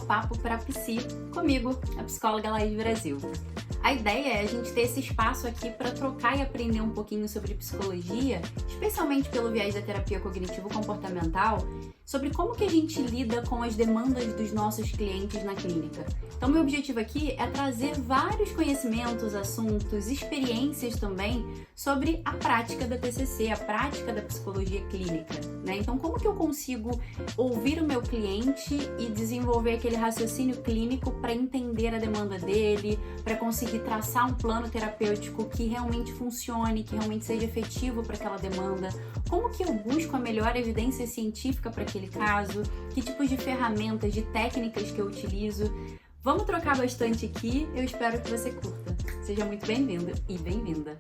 Papo para Psi, comigo, a psicóloga Laís Brasil. A ideia é a gente ter esse espaço aqui para trocar e aprender um pouquinho sobre psicologia, especialmente pelo viés da terapia cognitivo-comportamental, sobre como que a gente lida com as demandas dos nossos clientes na clínica. Então, meu objetivo aqui é trazer vários conhecimentos, assuntos, experiências também sobre a prática da TCC, a prática da psicologia clínica, né? Então, como que eu consigo ouvir o meu cliente e desenvolver aquele raciocínio clínico para entender a demanda dele, para conseguir traçar um plano terapêutico que realmente funcione, que realmente seja efetivo para aquela demanda? Como que eu busco a melhor evidência científica para aquele caso? Que tipos de ferramentas, de técnicas que eu utilizo? Vamos trocar bastante aqui, eu espero que você curta. Seja muito bem-vindo e bem-vinda!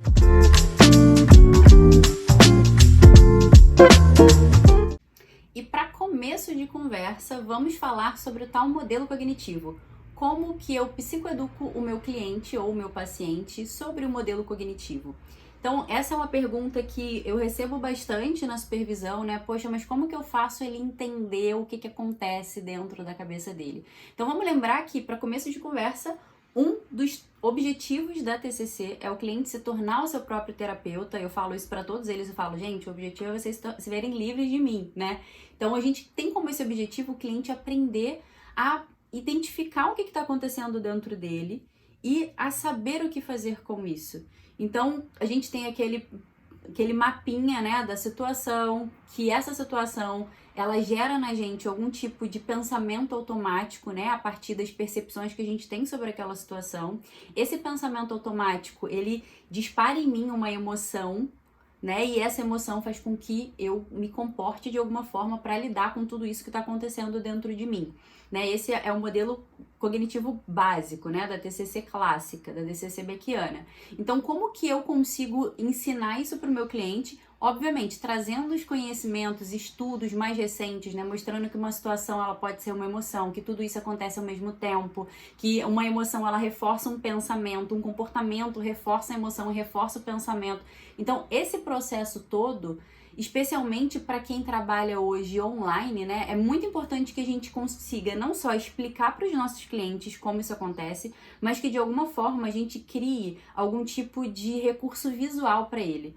E para começo de conversa, vamos falar sobre o tal modelo cognitivo. Como que eu psicoeduco o meu cliente ou o meu paciente sobre o modelo cognitivo? Então, essa é uma pergunta que eu recebo bastante na supervisão, né? Poxa, mas como que eu faço ele entender o que acontece dentro da cabeça dele? Então, vamos lembrar que, para começo de conversa, um dos objetivos da TCC é o cliente se tornar o seu próprio terapeuta. Eu falo isso para todos eles, eu falo, gente, o objetivo é vocês se verem livres de mim, né? Então, a gente tem como esse objetivo o cliente aprender a identificar o que está acontecendo dentro dele e a saber o que fazer com isso. Então, a gente tem aquele mapinha, né, da situação, que essa situação, ela gera na gente algum tipo de pensamento automático, né, a partir das percepções que a gente tem sobre aquela situação. Esse pensamento automático, ele dispara em mim uma emoção, né, e essa emoção faz com que eu me comporte de alguma forma para lidar com tudo isso que está acontecendo dentro de mim. Né, esse é o modelo cognitivo básico, né, da TCC clássica, da TCC beckiana. Então, como que eu consigo ensinar isso para o meu cliente? Obviamente, trazendo os conhecimentos, estudos mais recentes, né, mostrando que uma situação ela pode ser uma emoção, que tudo isso acontece ao mesmo tempo, que uma emoção ela reforça um pensamento, um comportamento reforça a emoção, reforça o pensamento. Então, esse processo todo, especialmente para quem trabalha hoje online, né, é muito importante que a gente consiga não só explicar para os nossos clientes como isso acontece, mas que de alguma forma a gente crie algum tipo de recurso visual para ele.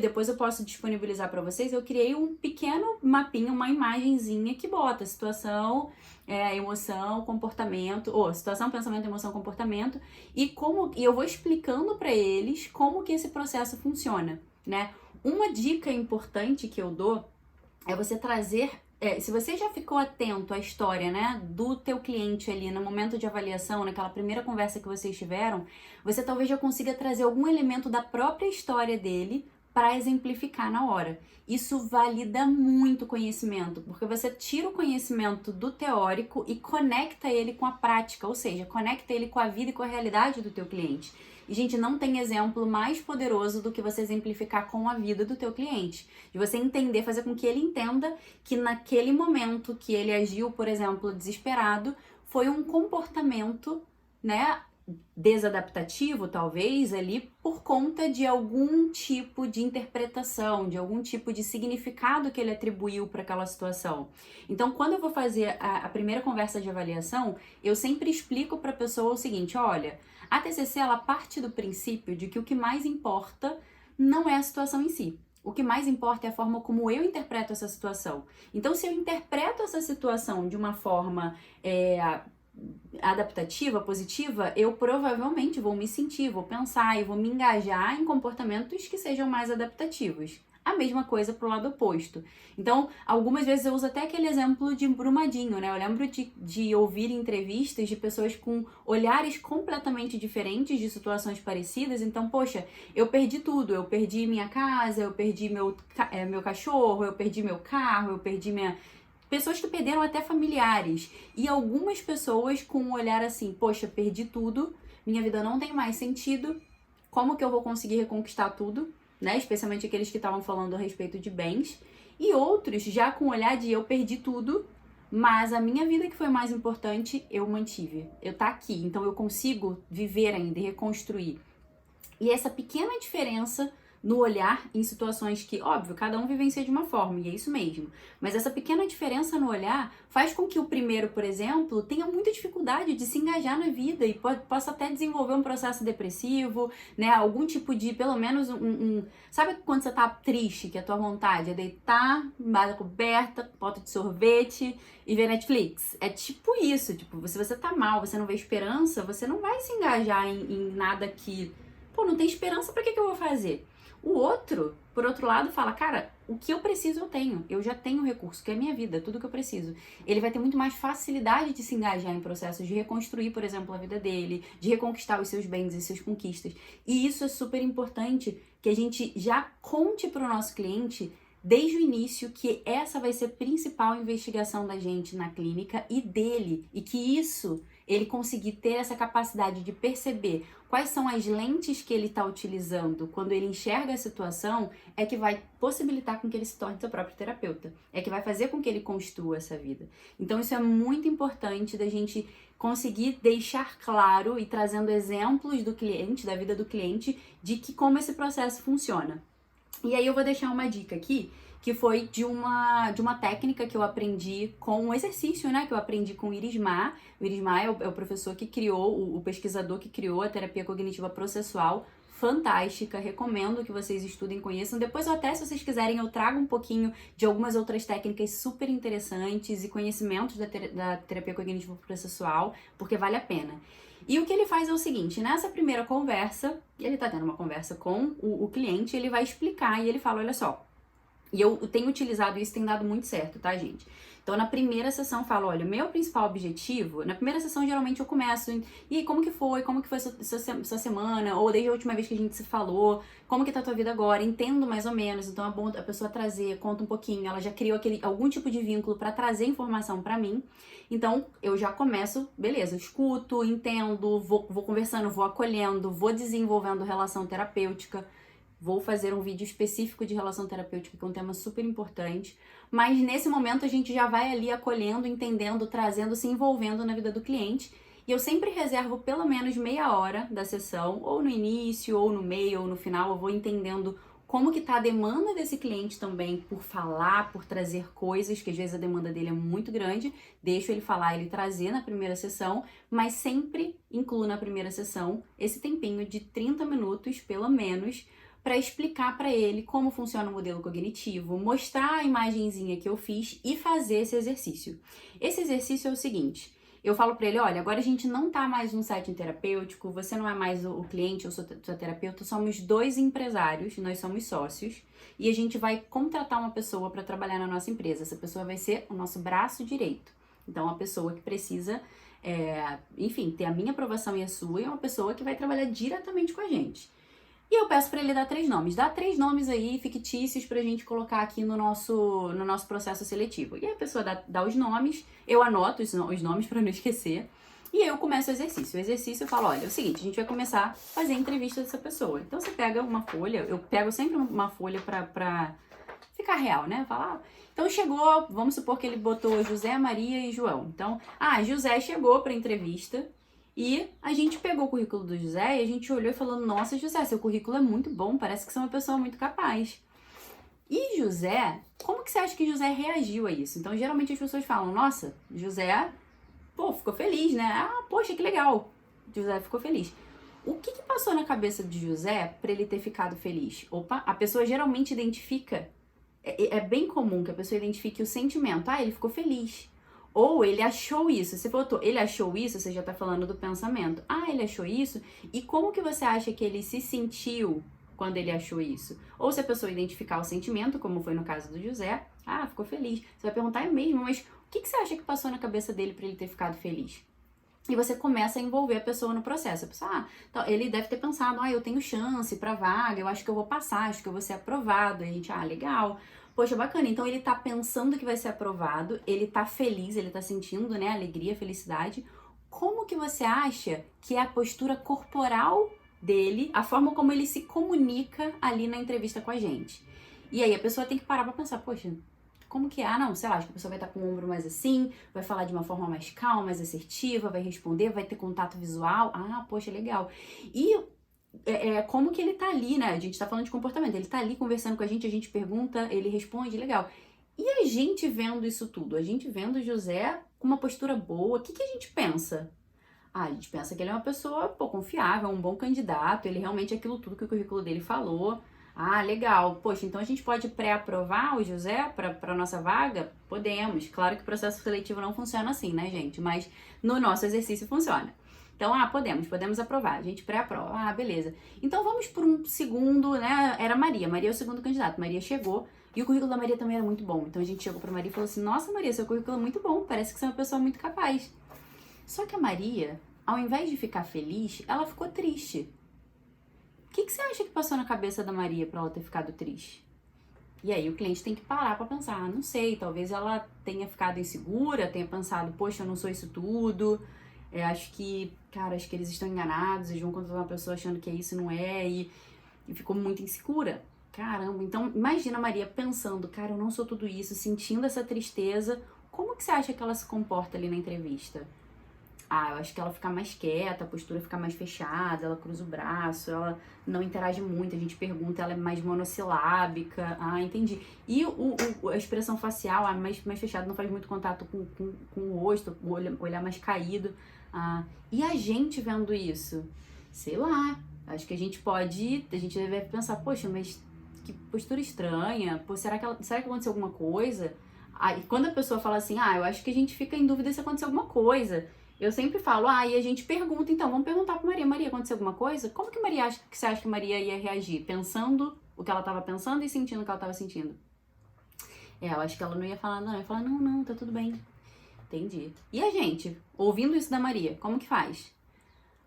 Depois eu posso disponibilizar para vocês, eu criei um pequeno mapinha, uma imagenzinha que bota situação, emoção, comportamento, situação, pensamento, emoção, comportamento, e eu vou explicando para eles como que esse processo funciona, né? Uma dica importante que eu dou é você trazer, se você já ficou atento à história, né, do teu cliente ali no momento de avaliação, naquela primeira conversa que vocês tiveram, você talvez já consiga trazer algum elemento da própria história dele para exemplificar na hora. Isso valida muito o conhecimento, porque você tira o conhecimento do teórico e conecta ele com a prática, ou seja, conecta ele com a vida e com a realidade do teu cliente. E, gente, não tem exemplo mais poderoso do que você exemplificar com a vida do teu cliente. De você entender, fazer com que ele entenda que naquele momento que ele agiu, por exemplo, desesperado, foi um comportamento, né, desadaptativo, talvez, ali, por conta de algum tipo de interpretação, de algum tipo de significado que ele atribuiu para aquela situação. Então, quando eu vou fazer a primeira conversa de avaliação, eu sempre explico para a pessoa o seguinte, olha, a TCC, ela parte do princípio de que o que mais importa não é a situação em si. O que mais importa é a forma como eu interpreto essa situação. Então, se eu interpreto essa situação de uma forma adaptativa, positiva, eu provavelmente vou me sentir, vou pensar e vou me engajar em comportamentos que sejam mais adaptativos. A mesma coisa pro lado oposto. Então, algumas vezes eu uso até aquele exemplo de Brumadinho, né? Eu lembro de ouvir entrevistas de pessoas com olhares completamente diferentes de situações parecidas. Então, poxa, eu perdi tudo. Eu perdi minha casa, eu perdi meu cachorro, eu perdi meu carro, eu perdi pessoas que perderam até familiares. E algumas pessoas com um olhar assim, poxa, perdi tudo, minha vida não tem mais sentido, como que eu vou conseguir reconquistar tudo? Né? Especialmente aqueles que estavam falando a respeito de bens. E outros já com o olhar de eu perdi tudo, mas a minha vida que foi mais importante, eu mantive. Eu tá aqui, então eu consigo viver ainda e reconstruir. E essa pequena diferença no olhar em situações que, óbvio, cada um vivencia de uma forma, e é isso mesmo. Mas essa pequena diferença no olhar faz com que o primeiro, por exemplo, tenha muita dificuldade de se engajar na vida e possa até desenvolver um processo depressivo, né? Algum tipo de, pelo menos Sabe quando você tá triste, que a tua vontade é deitar, embaixo da coberta, bota de sorvete e ver Netflix? É tipo isso, tipo, se você tá mal, você não vê esperança, você não vai se engajar em nada que, pô, não tem esperança, pra que eu vou fazer? O outro, por outro lado, fala, cara, o que eu preciso eu tenho. Eu já tenho o recurso, que é a minha vida, tudo que eu preciso. Ele vai ter muito mais facilidade de se engajar em processos de reconstruir, por exemplo, a vida dele, de reconquistar os seus bens e suas conquistas. E isso é super importante, que a gente já conte para o nosso cliente desde o início que essa vai ser a principal investigação da gente na clínica e dele, e que isso, ele conseguir ter essa capacidade de perceber quais são as lentes que ele está utilizando quando ele enxerga a situação, é que vai possibilitar com que ele se torne seu próprio terapeuta, é que vai fazer com que ele construa essa vida. Então isso é muito importante da gente conseguir deixar claro e trazendo exemplos do cliente, da vida do cliente, de que como esse processo funciona. E aí eu vou deixar uma dica aqui, que foi de uma técnica que eu aprendi com um exercício, né? Que eu aprendi com o Irismar. O Irismar é o professor que criou, o pesquisador que criou a terapia cognitiva processual. Fantástica, recomendo que vocês estudem e conheçam. Depois, até se vocês quiserem, eu trago um pouquinho de algumas outras técnicas super interessantes e conhecimentos da terapia cognitiva processual, porque vale a pena. E o que ele faz é o seguinte, nessa primeira conversa, ele tá tendo uma conversa com o cliente, ele vai explicar e ele fala, olha só, e eu tenho utilizado isso, tem dado muito certo, tá, gente? Então, na primeira sessão, eu falo, olha, meu principal objetivo, na primeira sessão, geralmente, eu começo, e aí, como que foi essa semana, ou desde a última vez que a gente se falou, como que tá a tua vida agora, entendo mais ou menos, então é bom a pessoa trazer, conta um pouquinho, ela já criou algum tipo de vínculo pra trazer informação pra mim, então, eu já começo, beleza, escuto, entendo, vou conversando, vou acolhendo, vou desenvolvendo relação terapêutica. Vou fazer um vídeo específico de relação terapêutica, que é um tema super importante. Mas nesse momento a gente já vai ali acolhendo, entendendo, trazendo, se envolvendo na vida do cliente. E eu sempre reservo pelo menos meia hora da sessão, ou no início, ou no meio, ou no final. Eu vou entendendo como que tá a demanda desse cliente também por falar, por trazer coisas, que às vezes a demanda dele é muito grande. Deixo ele falar, ele trazer na primeira sessão, mas sempre incluo na primeira sessão esse tempinho de 30 minutos, pelo menos, para explicar para ele como funciona o modelo cognitivo, mostrar a imagenzinha que eu fiz e fazer esse exercício. Esse exercício é o seguinte, eu falo para ele, olha, agora a gente não tá mais num setting terapêutico, você não é mais o cliente, eu sou sua terapeuta, somos dois empresários, nós somos sócios, e a gente vai contratar uma pessoa para trabalhar na nossa empresa. Essa pessoa vai ser o nosso braço direito. Então, uma pessoa que precisa, enfim, ter a minha aprovação e a sua, e é uma pessoa que vai trabalhar diretamente com a gente. E eu peço para ele dar 3 nomes. Dá 3 nomes aí, fictícios, pra gente colocar aqui no nosso processo seletivo. E aí a pessoa dá os nomes, eu anoto os nomes para não esquecer. E aí eu começo o exercício. O exercício eu falo, olha, é o seguinte, a gente vai começar a fazer a entrevista dessa pessoa. Então você pega uma folha, eu pego sempre uma folha pra ficar real, né? Falar, então chegou, vamos supor que ele botou José, Maria e João. Então, José chegou pra entrevista. E a gente pegou o currículo do José e a gente olhou e falou, nossa, José, seu currículo é muito bom, parece que você é uma pessoa muito capaz. E José, como que você acha que José reagiu a isso? Então, geralmente as pessoas falam, nossa, José, pô, ficou feliz, né? Poxa, que legal. José ficou feliz. O que passou na cabeça de José para ele ter ficado feliz? Opa, a pessoa geralmente identifica, é bem comum que a pessoa identifique o sentimento, ele ficou feliz. Ou ele achou isso, você botou, ele achou isso, você já tá falando do pensamento. Ele achou isso, e como que você acha que ele se sentiu quando ele achou isso? Ou se a pessoa identificar o sentimento, como foi no caso do José, ficou feliz. Você vai perguntar, é mesmo, mas o que você acha que passou na cabeça dele para ele ter ficado feliz? E você começa a envolver a pessoa no processo. A pessoa, então, ele deve ter pensado, eu tenho chance pra vaga, eu acho que eu vou passar, acho que eu vou ser aprovado. E a gente, legal. Poxa, bacana. Então ele tá pensando que vai ser aprovado, ele tá feliz, ele tá sentindo, né, alegria, felicidade. Como que você acha que é a postura corporal dele, a forma como ele se comunica ali na entrevista com a gente? E aí a pessoa tem que parar pra pensar, poxa, como que é? Não, sei lá, acho que a pessoa vai estar com o ombro mais assim, vai falar de uma forma mais calma, mais assertiva, vai responder, vai ter contato visual. Poxa, legal. E como que ele tá ali, né? A gente tá falando de comportamento, ele tá ali conversando com a gente pergunta, ele responde, legal. E a gente vendo isso tudo, a gente vendo o José com uma postura boa, o que que a gente pensa? Ah, a gente pensa que ele é uma pessoa, pô, confiável, um bom candidato, ele realmente é aquilo tudo que o currículo dele falou. Ah, legal. Poxa, então a gente pode pré-aprovar o José para nossa vaga? Podemos. Claro que o processo seletivo não funciona assim, né, gente? Mas no nosso exercício funciona. Então, podemos aprovar. A gente pré-aprova. Ah, beleza. Então vamos por um segundo, né? Era Maria. Maria é o segundo candidato. Maria chegou e o currículo da Maria também era muito bom. Então a gente chegou pra Maria e falou assim: Nossa, Maria, seu currículo é muito bom. Parece que você é uma pessoa muito capaz. Só que a Maria, ao invés de ficar feliz, ela ficou triste. O que você acha que passou na cabeça da Maria para ela ter ficado triste? E aí o cliente tem que parar para pensar, não sei, talvez ela tenha ficado insegura, tenha pensado, poxa, eu não sou isso tudo, acho que eles estão enganados, eles vão contratar uma pessoa achando que é isso e não é, e ficou muito insegura. Caramba, então imagina a Maria pensando, cara, eu não sou tudo isso, sentindo essa tristeza, como que você acha que ela se comporta ali na entrevista? Ah, eu acho que ela fica mais quieta, a postura fica mais fechada, ela cruza o braço, ela não interage muito, a gente pergunta, ela é mais monossilábica. Ah, entendi. E a expressão facial, mais fechada, não faz muito contato com o rosto, o olhar mais caído. Ah, e a gente vendo isso? Sei lá, acho que a gente deve pensar, poxa, mas que postura estranha, pô, será que aconteceu alguma coisa? Ah, e quando a pessoa fala assim, eu acho que a gente fica em dúvida se aconteceu alguma coisa. Eu sempre falo, e a gente pergunta, então, vamos perguntar pra Maria. Maria, aconteceu alguma coisa? Como que você acha que Maria ia reagir? Pensando o que ela tava pensando e sentindo o que ela tava sentindo. Eu acho que ela não ia falar, não. Ia falar, não, tá tudo bem. Entendi. E a gente, ouvindo isso da Maria, como que faz?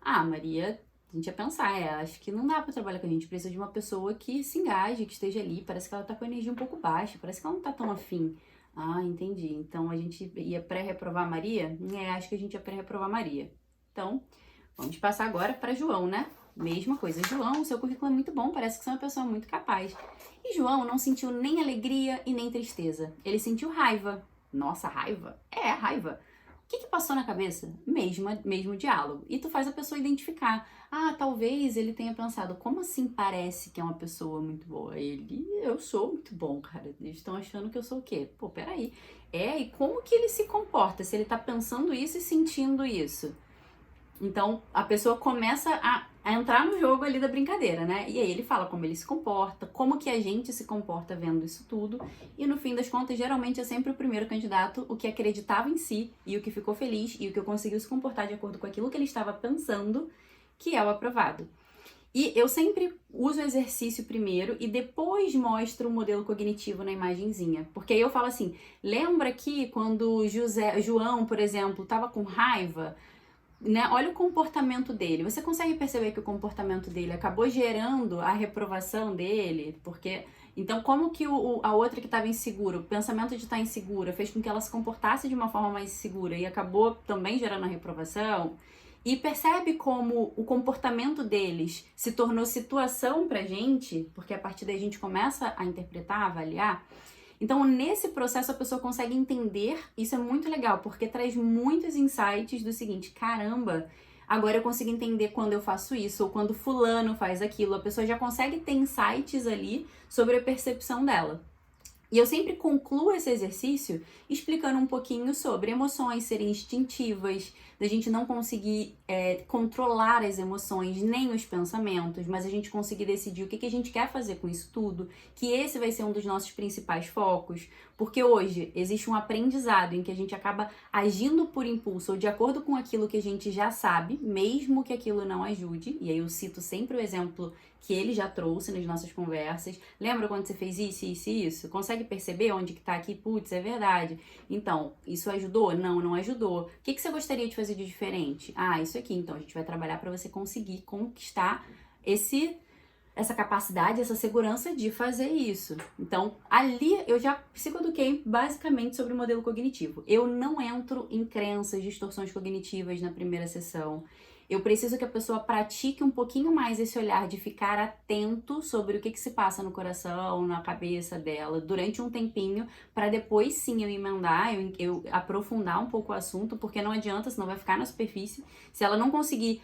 Maria, a gente ia pensar, acho que não dá pra trabalhar com a gente. Precisa de uma pessoa que se engaje, que esteja ali. Parece que ela tá com a energia um pouco baixa, parece que ela não tá tão afim. Ah, entendi. Então a gente ia pré-reprovar Maria? Acho que a gente ia pré-reprovar Maria. Então, vamos passar agora para João, né? Mesma coisa. João, seu currículo é muito bom, parece que você é uma pessoa muito capaz. E João não sentiu nem alegria e nem tristeza. Ele sentiu raiva. Nossa, raiva? Raiva. O que passou na cabeça? Mesmo diálogo. E tu faz a pessoa identificar. Talvez ele tenha pensado, como assim parece que é uma pessoa muito boa? Eu sou muito bom, cara. Eles estão achando que eu sou o quê? Pô, peraí. E como que ele se comporta? Se ele tá pensando isso e sentindo isso? Então, a pessoa começa a entrar no jogo ali da brincadeira, né? E aí ele fala como ele se comporta, como que a gente se comporta vendo isso tudo. E no fim das contas, geralmente é sempre o primeiro candidato o que acreditava em si e o que ficou feliz e o que conseguiu se comportar de acordo com aquilo que ele estava pensando, que é o aprovado. E eu sempre uso o exercício primeiro e depois mostro o modelo cognitivo na imagenzinha. Porque aí eu falo assim, lembra que quando João, por exemplo, estava com raiva, né? Olha o comportamento dele. Você consegue perceber que o comportamento dele acabou gerando a reprovação dele? Porque então, como que a outra que estava insegura, o pensamento de estar insegura, fez com que ela se comportasse de uma forma mais segura e acabou também gerando a reprovação? E percebe como o comportamento deles se tornou situação pra gente, porque a partir daí a gente começa a interpretar, a avaliar. Então, nesse processo, a pessoa consegue entender, isso é muito legal, porque traz muitos insights do seguinte, caramba, agora eu consigo entender quando eu faço isso, ou quando fulano faz aquilo, a pessoa já consegue ter insights ali sobre a percepção dela. E eu sempre concluo esse exercício explicando um pouquinho sobre emoções serem instintivas, da gente não conseguir controlar as emoções nem os pensamentos, mas a gente conseguir decidir o que a gente quer fazer com isso tudo, que esse vai ser um dos nossos principais focos, porque hoje existe um aprendizado em que a gente acaba agindo por impulso ou de acordo com aquilo que a gente já sabe, mesmo que aquilo não ajude, e aí eu cito sempre o exemplo que ele já trouxe nas nossas conversas. Lembra quando você fez isso, isso e isso? Consegue perceber onde que tá aqui? Putz, é verdade. Então, isso ajudou? Não ajudou. O que você gostaria de fazer de diferente? Isso aqui. Então, a gente vai trabalhar para você conseguir conquistar essa capacidade, essa segurança de fazer isso. Então, ali eu já psicoeduquei basicamente sobre o modelo cognitivo. Eu não entro em crenças, distorções cognitivas na primeira sessão. Eu preciso que a pessoa pratique um pouquinho mais esse olhar de ficar atento sobre o que se passa no coração, na cabeça dela, durante um tempinho, para depois sim eu emendar, eu aprofundar um pouco o assunto, porque não adianta, senão vai ficar na superfície. Se ela não conseguir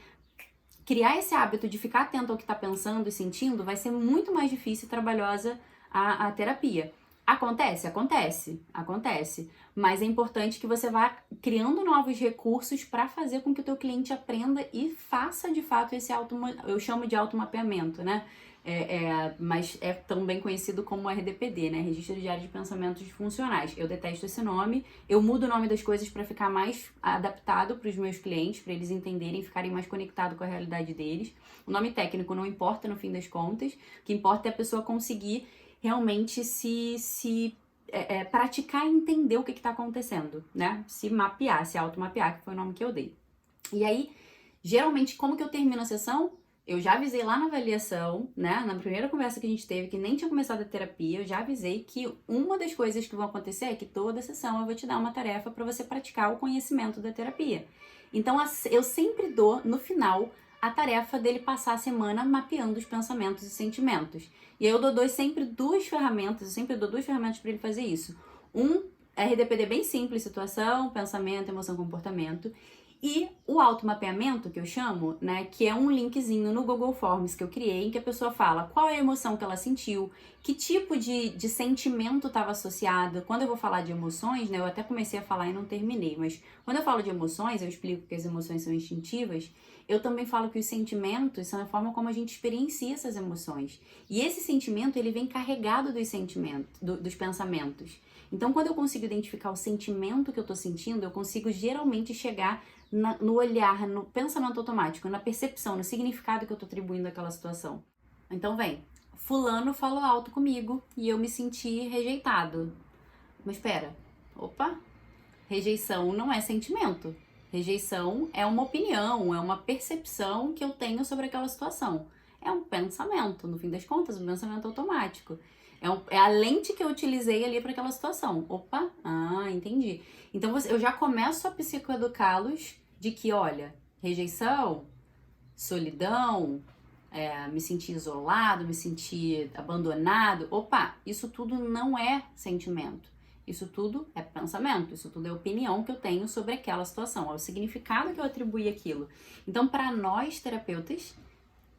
criar esse hábito de ficar atento ao que está pensando e sentindo vai ser muito mais difícil e trabalhosa a terapia. Acontece? Acontece. Mas é importante que você vá criando novos recursos para fazer com que o teu cliente aprenda e faça de fato esse eu chamo de automapeamento, né? Mas é também conhecido como RDPD, né? Registro Diário de Pensamentos Funcionais. Eu detesto esse nome, eu mudo o nome das coisas para ficar mais adaptado para os meus clientes, para eles entenderem e ficarem mais conectados com a realidade deles. O nome técnico não importa no fim das contas, o que importa é a pessoa conseguir realmente praticar e entender o que está acontecendo, né? Se mapear, se automapear, que foi o nome que eu dei. E aí, geralmente, como que eu termino a sessão? Eu já avisei lá na avaliação, né? Na primeira conversa que a gente teve, que nem tinha começado a terapia, eu já avisei que uma das coisas que vão acontecer é que toda sessão eu vou te dar uma tarefa para você praticar o conhecimento da terapia. Então, eu sempre dou, no final, a tarefa dele passar a semana mapeando os pensamentos e sentimentos. E aí eu dou sempre duas ferramentas para ele fazer isso. Um RDPD bem simples, situação, pensamento, emoção, comportamento. E o automapeamento, que eu chamo, né, que é um linkzinho no Google Forms que eu criei, em que a pessoa fala qual é a emoção que ela sentiu, que tipo de sentimento estava associado. Quando eu vou falar de emoções, né, eu até comecei a falar e não terminei, mas quando eu falo de emoções, eu explico que as emoções são instintivas, eu também falo que os sentimentos são a forma como a gente experiencia essas emoções. E esse sentimento, ele vem carregado dos sentimentos, dos pensamentos. Então, quando eu consigo identificar o sentimento que eu tô sentindo, eu consigo geralmente chegar no olhar, no pensamento automático, na percepção, no significado que eu tô atribuindo àquela situação. Então, vem, fulano falou alto comigo e eu me senti rejeitado. Mas espera, opa, rejeição não é sentimento. Rejeição é uma opinião, é uma percepção que eu tenho sobre aquela situação. É um pensamento, no fim das contas, um pensamento automático. É a lente que eu utilizei ali para aquela situação. Opa, entendi. Então eu já começo a psicoeducá-los de que, olha, rejeição, solidão, me sentir isolado, me sentir abandonado. Opa, isso tudo não é sentimento. Isso tudo é pensamento, isso tudo é opinião que eu tenho sobre aquela situação, é o significado que eu atribuí àquilo. Então, para nós terapeutas,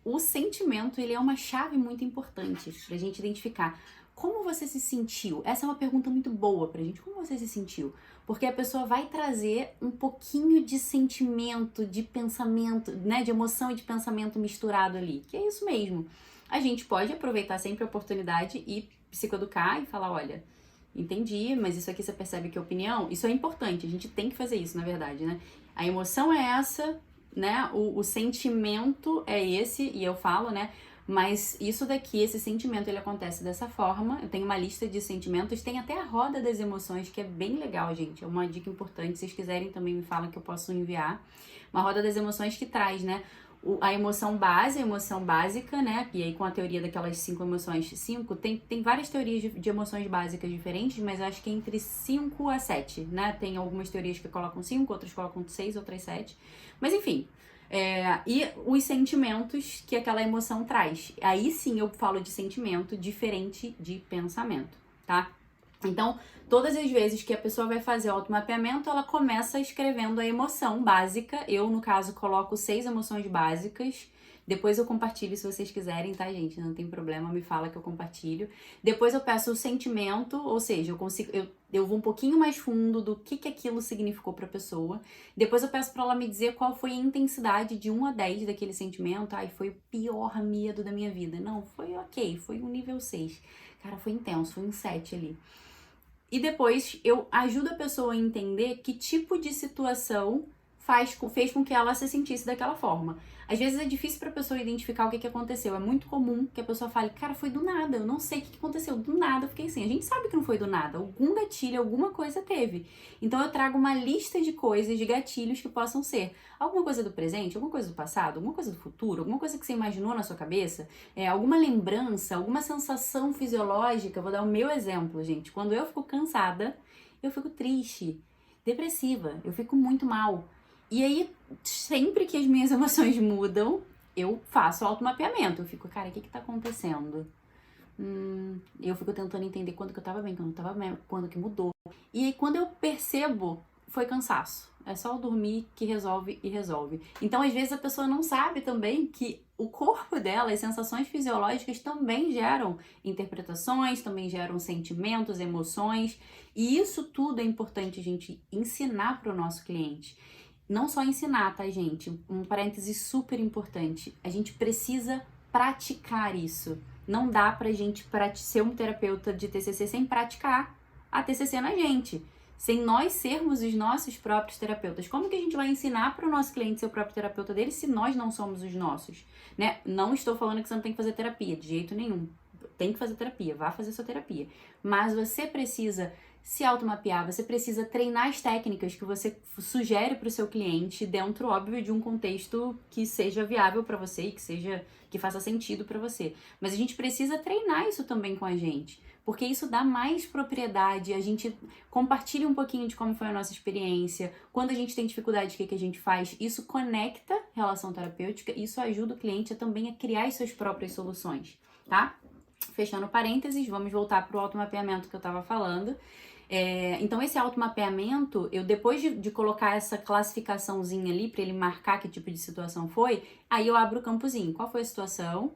o sentimento, ele é uma chave muito importante pra gente identificar como você se sentiu. Essa é uma pergunta muito boa pra gente, como você se sentiu? Porque a pessoa vai trazer um pouquinho de sentimento, de pensamento, né, de emoção e de pensamento misturado ali, que é isso mesmo. A gente pode aproveitar sempre a oportunidade e psicoeducar e falar, olha, entendi, mas isso aqui você percebe que é opinião? Isso é importante, a gente tem que fazer isso, na verdade, né? A emoção é essa, né? O sentimento é esse, e eu falo, né? Mas isso daqui, esse sentimento, ele acontece dessa forma. Eu tenho uma lista de sentimentos, tem até a roda das emoções, que é bem legal, gente. É uma dica importante. Se vocês quiserem também me falam que eu posso enviar. Uma roda das emoções que traz, né? A emoção base, a emoção básica, né? E aí com a teoria daquelas 5 emoções, tem várias teorias de emoções básicas diferentes, mas eu acho que é entre 5 a 7, né? Tem algumas teorias que colocam 5, outras colocam 6, outras 7. Mas enfim, e os sentimentos que aquela emoção traz. Aí sim eu falo de sentimento diferente de pensamento, tá? Então, todas as vezes que a pessoa vai fazer o automapeamento, ela começa escrevendo a emoção básica. Eu, no caso, coloco 6 emoções básicas. Depois eu compartilho se vocês quiserem, tá, gente? Não tem problema, me fala que eu compartilho. Depois eu peço o sentimento, ou seja, eu vou um pouquinho mais fundo do que aquilo significou pra pessoa. Depois eu peço pra ela me dizer qual foi a intensidade de 1 a 10 daquele sentimento. Ai, foi o pior medo da minha vida. Não, foi ok, foi um nível 6. Cara, foi intenso, foi um 7 ali. E depois eu ajudo a pessoa a entender que tipo de situação fez com que ela se sentisse daquela forma. Às vezes é difícil para a pessoa identificar o que aconteceu. É muito comum que a pessoa fale, cara, foi do nada, eu não sei o que aconteceu, do nada eu fiquei assim. A gente sabe que não foi do nada, algum gatilho, alguma coisa teve. Então eu trago uma lista de coisas, de gatilhos que possam ser alguma coisa do presente, alguma coisa do passado, alguma coisa do futuro, alguma coisa que você imaginou na sua cabeça, alguma lembrança, alguma sensação fisiológica. Eu vou dar o meu exemplo, gente. Quando eu fico cansada, eu fico triste, depressiva, eu fico muito mal. E aí, sempre que as minhas emoções mudam, eu faço automapeamento. Eu fico, cara, o que tá acontecendo? Eu fico tentando entender quando que eu tava bem, quando eu tava bem, quando que mudou. E aí, quando eu percebo, foi cansaço. É só dormir que resolve e resolve. Então, às vezes, a pessoa não sabe também que o corpo dela, as sensações fisiológicas também geram interpretações, também geram sentimentos, emoções. E isso tudo é importante a gente ensinar para o nosso cliente. Não só ensinar, tá, gente? Um parêntese super importante. A gente precisa praticar isso. Não dá pra gente ser um terapeuta de TCC sem praticar a TCC na gente. Sem nós sermos os nossos próprios terapeutas. Como que a gente vai ensinar para o nosso cliente ser o próprio terapeuta dele se nós não somos os nossos? Né? Não estou falando que você não tem que fazer terapia, de jeito nenhum. Tem que fazer terapia, vá fazer sua terapia. Mas você precisa se automapear, você precisa treinar as técnicas que você sugere para o seu cliente dentro, óbvio, de um contexto que seja viável para você e que faça sentido para você. Mas a gente precisa treinar isso também com a gente, porque isso dá mais propriedade, a gente compartilha um pouquinho de como foi a nossa experiência, quando a gente tem dificuldade, o que a gente faz, isso conecta relação terapêutica, isso ajuda o cliente também a criar as suas próprias soluções, tá? Fechando parênteses, vamos voltar para o automapeamento que eu estava falando. Então, esse automapeamento, eu depois de colocar essa classificaçãozinha ali para ele marcar que tipo de situação foi, aí eu abro o campozinho. Qual foi a situação?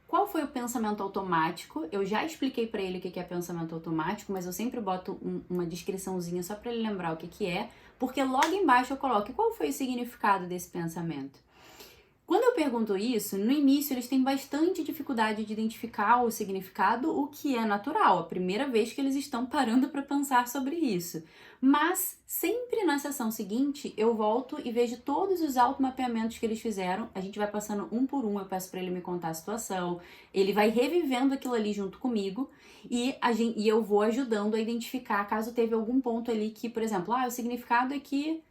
Qual foi o pensamento automático? Eu já expliquei para ele o que é pensamento automático, mas eu sempre boto uma descriçãozinha só para ele lembrar o que é, porque logo embaixo eu coloco qual foi o significado desse pensamento. Quando eu pergunto isso, no início eles têm bastante dificuldade de identificar o significado, o que é natural, a primeira vez que eles estão parando para pensar sobre isso. Mas sempre na sessão seguinte eu volto e vejo todos os automapeamentos que eles fizeram, a gente vai passando um por um, eu peço para ele me contar a situação, ele vai revivendo aquilo ali junto comigo e eu vou ajudando a identificar caso teve algum ponto ali que, por exemplo, o significado é que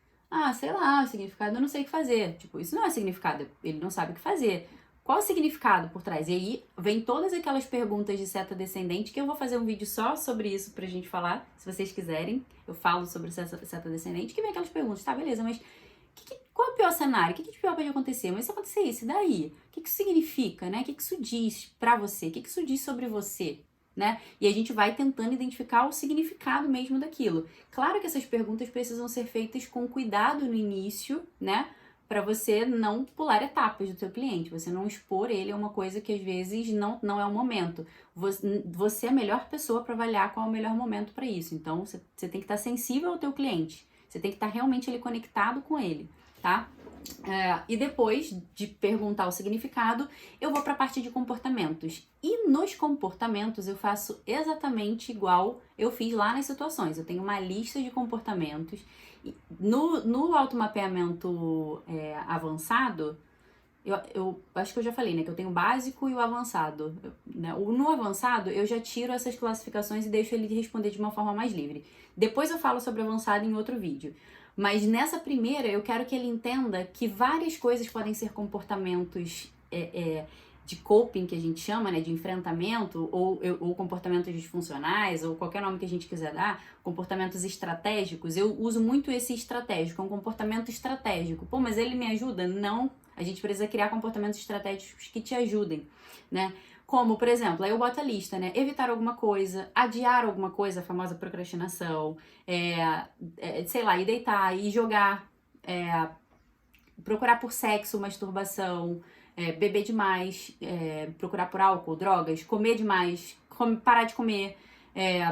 sei lá, o significado eu não sei o que fazer. Tipo, isso não é significado, ele não sabe o que fazer. Qual o significado por trás? E aí vem todas aquelas perguntas de seta descendente, que eu vou fazer um vídeo só sobre isso pra gente falar, se vocês quiserem. Eu falo sobre seta descendente, que vem aquelas perguntas, tá, beleza, mas qual é o pior cenário? O que de pior pode acontecer? Mas se acontecer isso, e daí? O que isso significa, né? O que isso diz pra você? O que isso diz sobre você? Né? E a gente vai tentando identificar o significado mesmo daquilo. Claro que essas perguntas precisam ser feitas com cuidado no início, né? Para você não pular etapas do seu cliente, você não expor ele a uma coisa que às vezes não é o momento. Você é a melhor pessoa para avaliar qual é o melhor momento para isso. Então, você tem que estar sensível ao teu cliente. Você tem que estar realmente ali conectado com ele, tá? E depois de perguntar o significado, eu vou para a parte de comportamentos. E nos comportamentos eu faço exatamente igual eu fiz lá nas situações. Eu tenho uma lista de comportamentos. No automapeamento avançado, eu acho que eu já falei, né? Que eu tenho o básico e o avançado. No avançado, eu já tiro essas classificações e deixo ele responder de uma forma mais livre. Depois eu falo sobre o avançado em outro vídeo. Mas nessa primeira, eu quero que ele entenda que várias coisas podem ser comportamentos de coping, que a gente chama, né, de enfrentamento, ou comportamentos disfuncionais, ou qualquer nome que a gente quiser dar, comportamentos estratégicos. Eu uso muito esse estratégico, é um comportamento estratégico. Pô, mas ele me ajuda? Não. A gente precisa criar comportamentos estratégicos que te ajudem, né? Como, por exemplo, aí eu boto a lista, né? Evitar alguma coisa, adiar alguma coisa, a famosa procrastinação, sei lá, ir deitar, ir jogar, procurar por sexo, masturbação, beber demais, procurar por álcool, drogas, comer demais, parar de comer,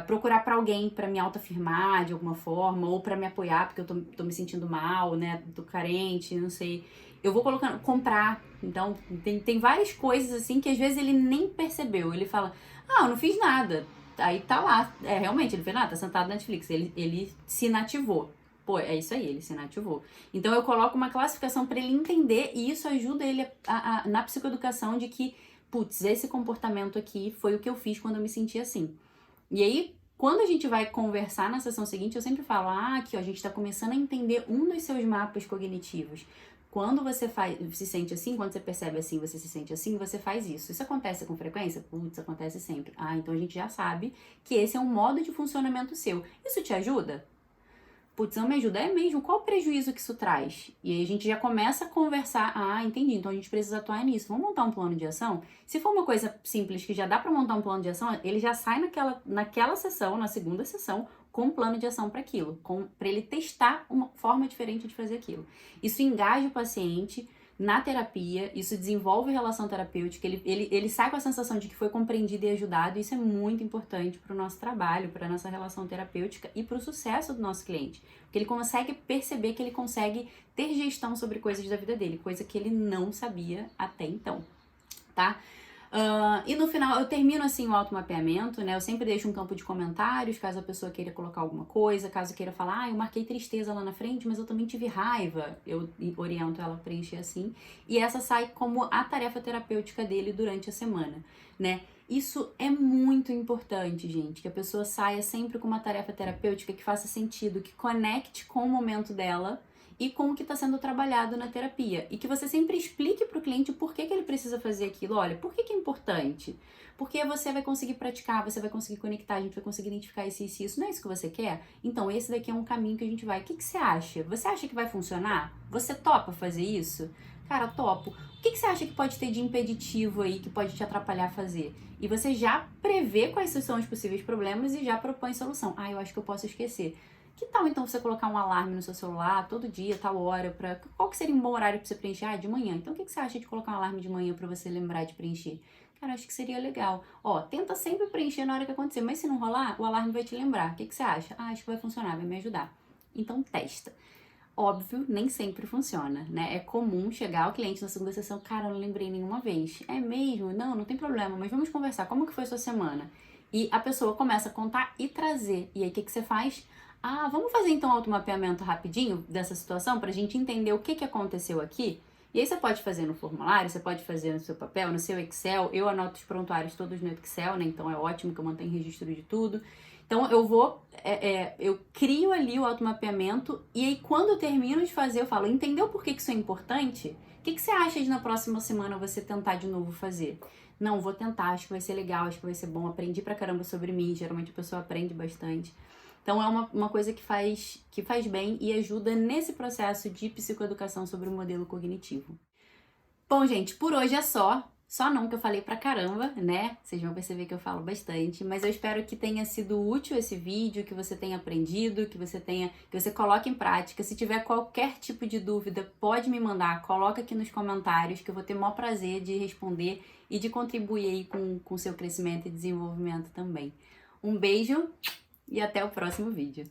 procurar pra alguém pra me autoafirmar de alguma forma, ou pra me apoiar porque eu tô me sentindo mal, né? Tô carente, não sei. Eu vou colocando, comprar. Então, tem várias coisas assim que às vezes ele nem percebeu. Ele fala, eu não fiz nada. Aí tá lá. Realmente, ele fez nada, tá sentado na Netflix. Ele se inativou. Pô, é isso aí, ele se inativou. Então, eu coloco uma classificação pra ele entender e isso ajuda ele na psicoeducação de que, putz, esse comportamento aqui foi o que eu fiz quando eu me senti assim. E aí, quando a gente vai conversar na sessão seguinte, eu sempre falo, aqui ó, a gente tá começando a entender um dos seus mapas cognitivos. Quando você se sente assim, quando você percebe assim, você se sente assim, você faz isso. Isso acontece com frequência? Putz, acontece sempre. Então a gente já sabe que esse é um modo de funcionamento seu. Isso te ajuda? Putz, não me ajuda. É mesmo? Qual o prejuízo que isso traz? E aí a gente já começa a conversar. Entendi. Então a gente precisa atuar nisso. Vamos montar um plano de ação? Se for uma coisa simples que já dá pra montar um plano de ação, ele já sai naquela sessão, na segunda sessão, com um plano de ação para aquilo, para ele testar uma forma diferente de fazer aquilo. Isso engaja o paciente na terapia, isso desenvolve relação terapêutica, ele sai com a sensação de que foi compreendido e ajudado, e isso é muito importante para o nosso trabalho, para a nossa relação terapêutica e para o sucesso do nosso cliente, porque ele consegue perceber que ele consegue ter gestão sobre coisas da vida dele, coisa que ele não sabia até então, tá? E no final eu termino assim o automapeamento, né? Eu sempre deixo um campo de comentários, caso a pessoa queira colocar alguma coisa, caso queira falar, eu marquei tristeza lá na frente, mas eu também tive raiva. Eu oriento ela a preencher assim. E essa sai como a tarefa terapêutica dele durante a semana, né? Isso é muito importante, gente, que a pessoa saia sempre com uma tarefa terapêutica que faça sentido, que conecte com o momento dela e com o que está sendo trabalhado na terapia. E que você sempre explique para o cliente por que ele precisa fazer aquilo. Olha, por que é importante? Porque você vai conseguir praticar, você vai conseguir conectar, a gente vai conseguir identificar isso e isso. Não é isso que você quer? Então esse daqui é um caminho que a gente vai. O que você acha? Você acha que vai funcionar? Você topa fazer isso? Cara, topo. O que você acha que pode ter de impeditivo aí, que pode te atrapalhar a fazer? E você já prevê quais são os possíveis problemas e já propõe solução. Eu acho que eu posso esquecer. Que tal então você colocar um alarme no seu celular todo dia, tal hora, qual que seria um bom horário para você preencher? De manhã. Então o que você acha de colocar um alarme de manhã para você lembrar de preencher? Cara, acho que seria legal. Tenta sempre preencher na hora que acontecer, mas se não rolar, o alarme vai te lembrar. O que você acha? Acho que vai funcionar, vai me ajudar. Então testa. Óbvio, nem sempre funciona, né? É comum chegar ao cliente na segunda sessão, cara, eu não lembrei nenhuma vez. É mesmo? Não tem problema, mas vamos conversar. Como que foi a sua semana? E a pessoa começa a contar e trazer. E aí o que você faz? Vamos fazer então um automapeamento rapidinho dessa situação pra gente entender o que aconteceu aqui? E aí você pode fazer no formulário, você pode fazer no seu papel, no seu Excel. Eu anoto os prontuários todos no Excel, né? Então é ótimo que eu mantenho registro de tudo. Então eu crio ali o automapeamento e aí quando eu termino de fazer, eu falo, entendeu por que isso é importante? O que você acha de na próxima semana você tentar de novo fazer? Não, vou tentar, acho que vai ser legal, acho que vai ser bom, aprendi pra caramba sobre mim, geralmente a pessoa aprende bastante. Então é uma coisa que faz bem e ajuda nesse processo de psicoeducação sobre o modelo cognitivo. Bom, gente, por hoje é só. Só não que eu falei pra caramba, né? Vocês vão perceber que eu falo bastante, mas eu espero que tenha sido útil esse vídeo, que você tenha aprendido, que você coloque em prática. Se tiver qualquer tipo de dúvida, pode me mandar, coloca aqui nos comentários, que eu vou ter o maior prazer de responder e de contribuir aí com o seu crescimento e desenvolvimento também. Um beijo e até o próximo vídeo.